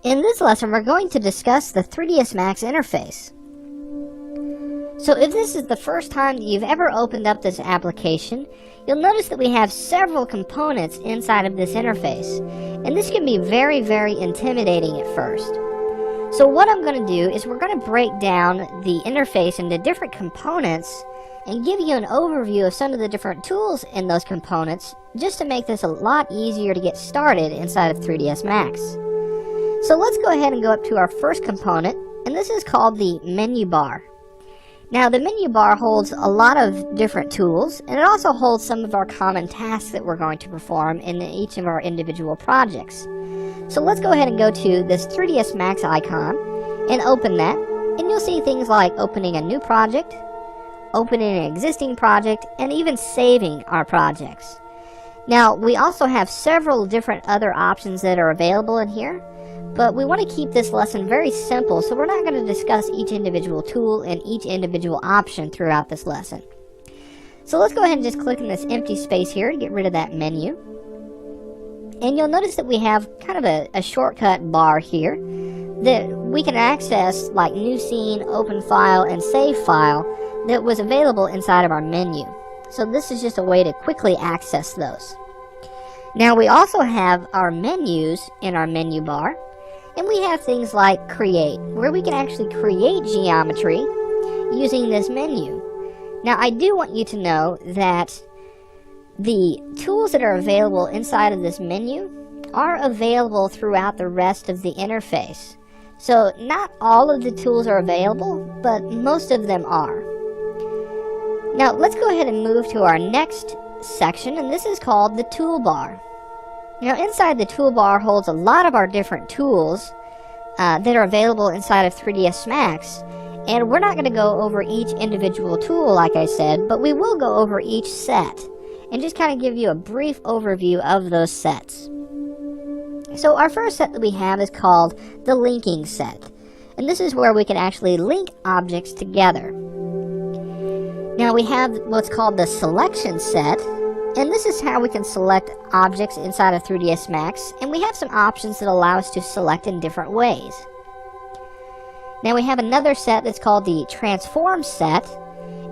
In this lesson, we're going to discuss the 3ds Max interface. So if this is the first time that you've ever opened up this application, you'll notice that we have several components inside of this interface. And this can be very, very intimidating at first. So what I'm going to do is we're going to break down the interface into different components and give you an overview of some of the different tools in those components, just to make this a lot easier to get started inside of 3ds Max. So let's go ahead and go up to our first component, and this is called the menu bar. Now the menu bar holds a lot of different tools, and it also holds some of our common tasks that we're going to perform in each of our individual projects. So let's go ahead and go to this 3ds Max icon and open that, and you'll see things like opening a new project, opening an existing project, and even saving our projects. Now we also have several different other options that are available in here, but we want to keep this lesson very simple, so we're not going to discuss each individual tool and each individual option throughout this lesson. So let's go ahead and just click in this empty space here to get rid of that menu. And you'll notice that we have kind of a shortcut bar here that we can access, like new scene, open file, and save file, that was available inside of our menu. So this is just a way to quickly access those. Now we also have our menus in our menu bar. And we have things like create, where we can actually create geometry using this menu. Now I do want you to know that the tools that are available inside of this menu are available throughout the rest of the interface. So not all of the tools are available, but most of them are. Now let's go ahead and move to our next section, and this is called the toolbar. Now inside the toolbar holds a lot of our different tools that are available inside of 3ds Max, and we're not going to go over each individual tool like I said, but we will go over each set and just kind of give you a brief overview of those sets. So our first set that we have is called the linking set, and this is where we can actually link objects together. Now we have what's called the selection set, and this is how we can select objects inside of 3ds Max, and we have some options that allow us to select in different ways. Now we have another set that's called the transform set,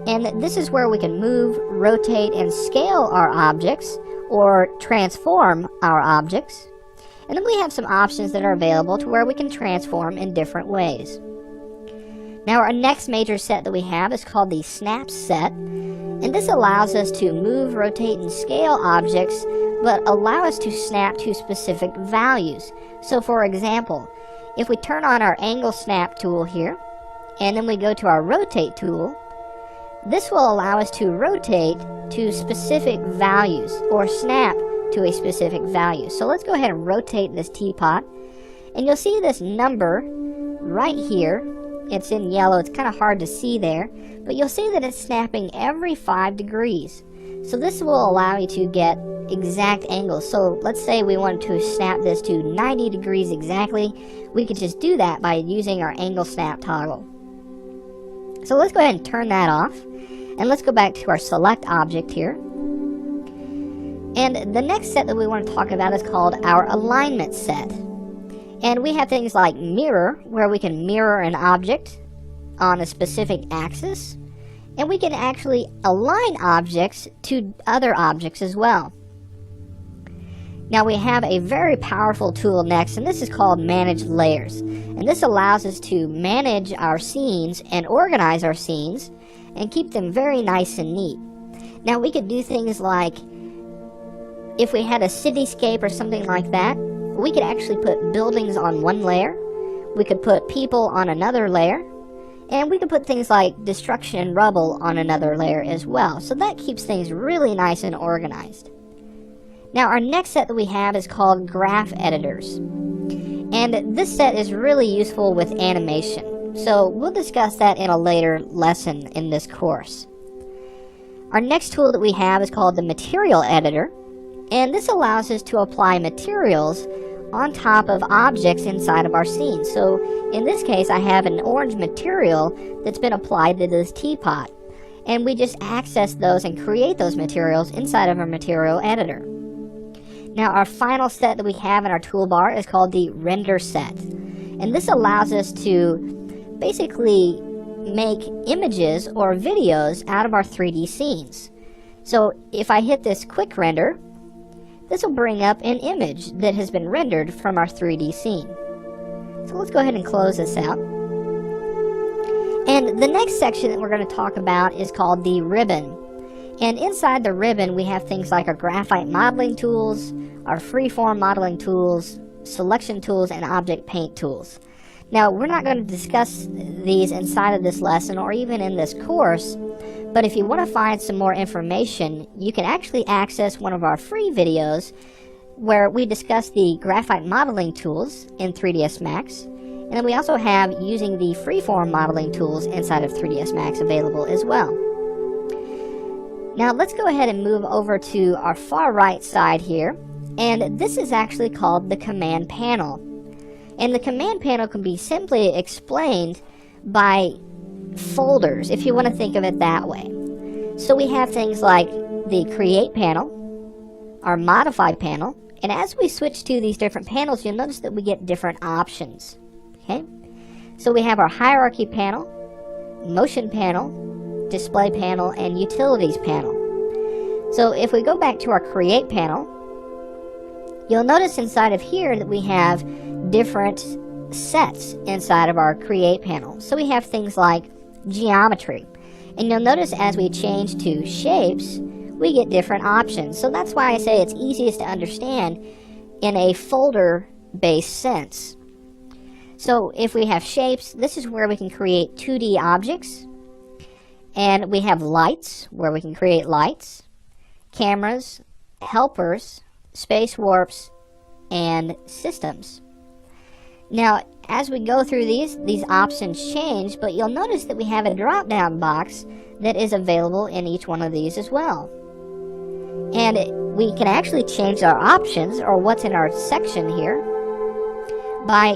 and this is where we can move, rotate, and scale our objects, or transform our objects. And then we have some options that are available to where we can transform in different ways. Now our next major set that we have is called the snap set, and this allows us to move, rotate, and scale objects, but allow us to snap to specific values. So for example, if we turn on our angle snap tool here, and then we go to our rotate tool, this will allow us to rotate to specific values, or snap to a specific value. So let's go ahead and rotate this teapot, and you'll see this number right here. It's in yellow, it's kind of hard to see there, but you'll see that it's snapping every 5 degrees. So this will allow you to get exact angles. So let's say we wanted to snap this to 90 degrees exactly. We could just do that by using our angle snap toggle. So let's go ahead and turn that off, and let's go back to our select object here. And the next set that we want to talk about is called our alignment set. And we have things like mirror, where we can mirror an object on a specific axis, and we can actually align objects to other objects as well. Now we have a very powerful tool next, and this is called manage layers, and this allows us to manage our scenes and organize our scenes and keep them very nice and neat. Now we could do things like, if we had a cityscape or something like that, we could actually put buildings on one layer, we could put people on another layer, and we could put things like destruction and rubble on another layer as well. So that keeps things really nice and organized. Now our next set that we have is called graph editors, and this set is really useful with animation. So we'll discuss that in a later lesson in this course. Our next tool that we have is called the material editor, and this allows us to apply materials on top of objects inside of our scene. So in this case, I have an orange material that's been applied to this teapot, and we just access those and create those materials inside of our material editor. Now our final set that we have in our toolbar is called the render set. And this allows us to basically make images or videos out of our 3D scenes. So if I hit this quick render, this will bring up an image that has been rendered from our 3D scene. So let's go ahead and close this out. And the next section that we're going to talk about is called the ribbon. And inside the ribbon we have things like our graphite modeling tools, our freeform modeling tools, selection tools, and object paint tools. Now, we're not going to discuss these inside of this lesson or even in this course, but if you want to find some more information, you can actually access one of our free videos where we discuss the graphite modeling tools in 3ds Max, and then we also have using the freeform modeling tools inside of 3ds Max available as well. Now let's go ahead and move over to our far right side here, and this is actually called the command panel. And the command panel can be simply explained by folders, if you want to think of it that way. So we have things like the create panel, our modify panel, and as we switch to these different panels, you'll notice that we get different options. Okay? So we have our hierarchy panel, motion panel, display panel, and utilities panel. So if we go back to our create panel, you'll notice inside of here that we have different sets inside of our create panel. So we have things like geometry, and you'll notice as we change to shapes we get different options. So that's why I say it's easiest to understand in a folder based sense. So if we have shapes, this is where we can create 2D objects, and we have lights where we can create lights, cameras, helpers, space warps, and systems. Now, as we go through these options change, but you'll notice that we have a drop-down box that is available in each one of these as well. And we can actually change our options, or what's in our section here, by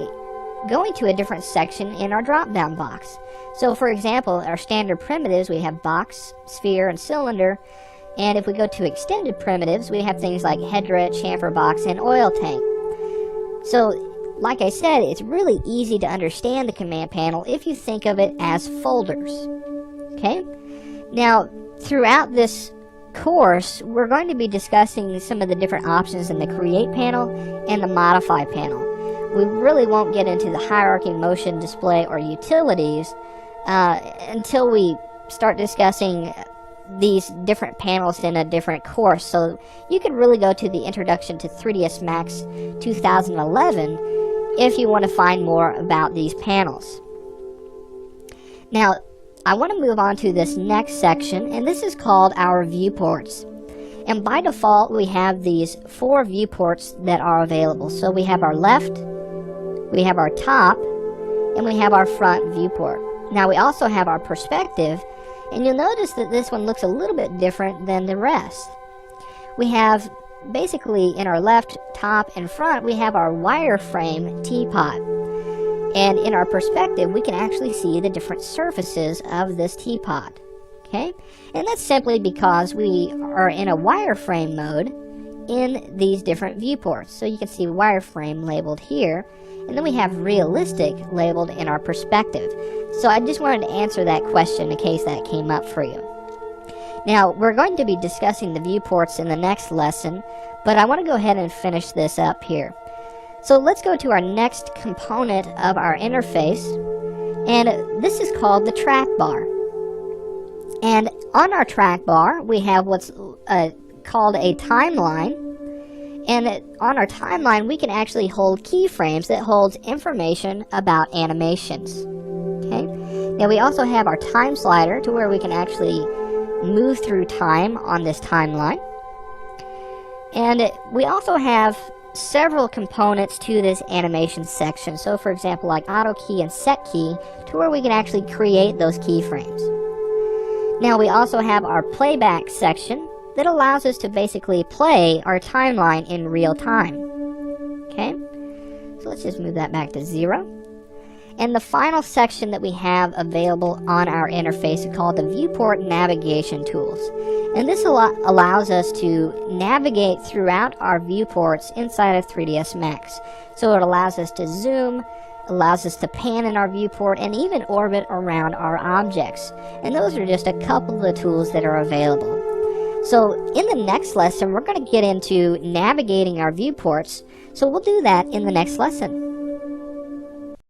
going to a different section in our drop-down box. So for example, our standard primitives, we have box, sphere, and cylinder. And if we go to extended primitives, we have things like header, chamfer box, and oil tank. So like I said, it's really easy to understand the command panel if you think of it as folders. Okay? Now, throughout this course, we're going to be discussing some of the different options in the create panel and the modify panel. We really won't get into the hierarchy, motion, display, or utilities until we start discussing these different panels in a different course. So you can really go to the Introduction to 3ds Max 2011 if you want to find more about these panels. Now, I want to move on to this next section, and this is called our viewports. And by default, we have these 4 viewports that are available. So we have our left, we have our top, and we have our front viewport. Now we also have our perspective, and you'll notice that this one looks a little bit different than the rest. We have basically in our left, top, and front, we have our wireframe teapot. And in our perspective, we can actually see the different surfaces of this teapot. Okay? And that's simply because we are in a wireframe mode in these different viewports. So you can see wireframe labeled here, and then we have realistic labeled in our perspective. So I just wanted to answer that question in case that came up for you. Now, we're going to be discussing the viewports in the next lesson, but I want to go ahead and finish this up here. So let's go to our next component of our interface, and this is called the track bar. And on our track bar, we have what's called a timeline, and on our timeline, we can actually hold keyframes that holds information about animations. Okay? Now, we also have our time slider to where we can actually move through time on this timeline. And we also have several components to this animation section. So for example, like auto key and set key, to where we can actually create those keyframes. Now we also have our playback section that allows us to basically play our timeline in real time. Okay, so let's just move that back to 0. And the final section that we have available on our interface is called the viewport navigation tools. And this allows us to navigate throughout our viewports inside of 3ds Max. So it allows us to zoom, allows us to pan in our viewport and even orbit around our objects. And those are just a couple of the tools that are available. So in the next lesson, we're going to get into navigating our viewports. So we'll do that in the next lesson.